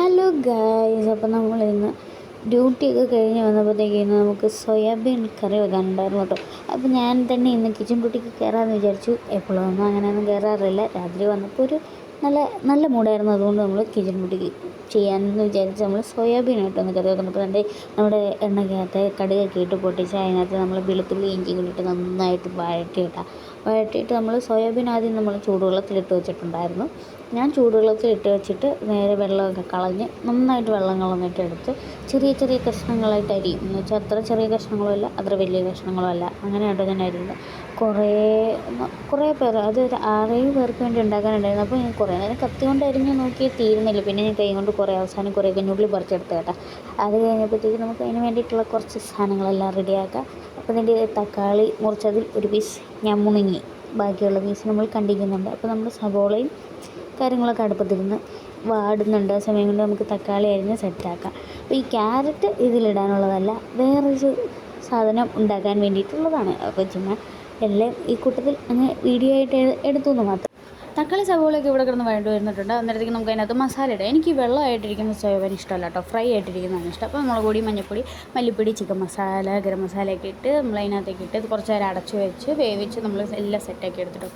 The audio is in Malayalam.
ഹലോ ഗായ്സ്, അപ്പോൾ നമ്മൾ ഇന്ന് ഡ്യൂട്ടിയൊക്കെ കഴിഞ്ഞ് വന്നപ്പോഴത്തേക്കിന്ന് നമുക്ക് സോയാബീൻ കറി വെക്കാനുണ്ടായിരുന്നു കേട്ടോ. അപ്പോൾ ഞാൻ തന്നെ ഇന്ന് കിച്ചൺ ഡ്യൂട്ടിക്ക് കയറാമെന്ന് വിചാരിച്ചു. എപ്പോഴൊന്നും അങ്ങനെയൊന്നും കയറാറില്ല. രാത്രി വന്നപ്പോൾ ഒരു നല്ല നല്ല മൂഡായിരുന്നു. അതുകൊണ്ട് നമ്മൾ കിച്ചൺ ഡ്യൂട്ടിക്ക് ചെയ്യാമെന്ന് വിചാരിച്ച് നമ്മൾ സോയാബീൻ ഇട്ടൊന്ന് കറി വെക്കുന്നപ്പോൾ എൻ്റെ നമ്മുടെ എണ്ണയ്ക്കകത്ത് കടുകൊക്കെ ഇട്ട് പൊട്ടിച്ച് അതിനകത്ത് നമ്മൾ വെളുത്തുള്ളി ഇഞ്ചി കൂടിയിട്ട് നന്നായിട്ട് വഴറ്റിയിട്ട് നമ്മൾ സോയാബീൻ ആദ്യം നമ്മൾ ചൂടുവെള്ളത്തിലിട്ട് വെച്ചിട്ടുണ്ടായിരുന്നു. ഞാൻ ചൂടുവെള്ളത്തിലിട്ട് വെച്ചിട്ട് നേരെ വെള്ളമൊക്കെ കളഞ്ഞ് നന്നായിട്ട് വെള്ളം കളഞ്ഞിട്ട് എടുത്ത് ചെറിയ ചെറിയ കഷ്ണങ്ങളായിട്ട് അരിയും. എന്ന് വെച്ചാൽ അത്ര ചെറിയ കഷ്ണങ്ങളും അല്ല, അത്ര വലിയ കഷ്ണങ്ങളും അല്ല, അങ്ങനെയായിട്ട് ഞാൻ അരിയുന്നത്. കുറേ പേർ, അത് ഒരു 6-7 പേർക്ക് വേണ്ടി ഉണ്ടാക്കാനുണ്ടായിരുന്നു. അപ്പോൾ ഞാൻ കുറേ നേരം കത്തി കൊണ്ട് അരിഞ്ഞ് നോക്കി തീരുന്നില്ല. പിന്നെ ഞാൻ കൈ കൊണ്ട് അവസാനം കുറേ കുഞ്ഞുള്ളി പറിച്ചെടുത്ത് കേട്ടോ. അത് കഴിഞ്ഞപ്പോഴത്തേക്ക് നമുക്ക് അതിന് വേണ്ടിയിട്ടുള്ള കുറച്ച് സാധനങ്ങളെല്ലാം റെഡിയാക്കാം. അപ്പോൾ അതിൻ്റെ തക്കാളി മുറിച്ചതിൽ ഒരു പീസ് ഞാൻ മുണങ്ങി, ബാക്കിയുള്ള പീസ് നമ്മൾ കണ്ടിക്കുന്നുണ്ട്. അപ്പോൾ നമ്മൾ സവോളയും കാര്യങ്ങളൊക്കെ അടുപ്പത്തിരുന്ന് വാടുന്നുണ്ട്. ആ സമയം കൊണ്ട് നമുക്ക് തക്കാളി അരിഞ്ഞ് സെറ്റാക്കാം. അപ്പോൾ ഈ ക്യാരറ്റ് ഇതിലിടാനുള്ളതല്ല, വേറൊരു സാധനം ഉണ്ടാക്കാൻ വേണ്ടിയിട്ടുള്ളതാണ്. അപ്പോൾ ചുമ്മാ എല്ലാം ഈ കൂട്ടത്തിൽ അങ്ങ് വീഡിയോ ആയിട്ട് എടുത്തു എന്ന് മാത്രം. തക്കാളി സവോളയൊക്കെ ഇവിടെ കിടന്ന് വഴണ്ട് വരുന്നിട്ടുണ്ട്. അന്നേരത്തേക്ക് നമുക്ക് അതിനകത്ത് മസാല ഇടാം. എനിക്ക് വെള്ളമായിട്ടിരിക്കുന്ന സോയാബീൻ ഇഷ്ടമല്ല കേട്ടോ, ഫ്രൈ ആയിട്ടിരിക്കുന്നതാണ് ഇഷ്ടം. അപ്പോൾ മുളക് പൊടി, മഞ്ഞൾപ്പൊടി, മല്ലിപ്പൊടി, ചിക്കൻ മസാല, ഗരം മസാലയൊക്കെ ഇട്ട് നമ്മൾ അതിനകത്തേക്ക് ഇട്ട് കുറച്ച് നേരം അടച്ച് വെച്ച് വേവിച്ച് നമ്മൾ എല്ലാം സെറ്റാക്കി എടുത്തിട്ട്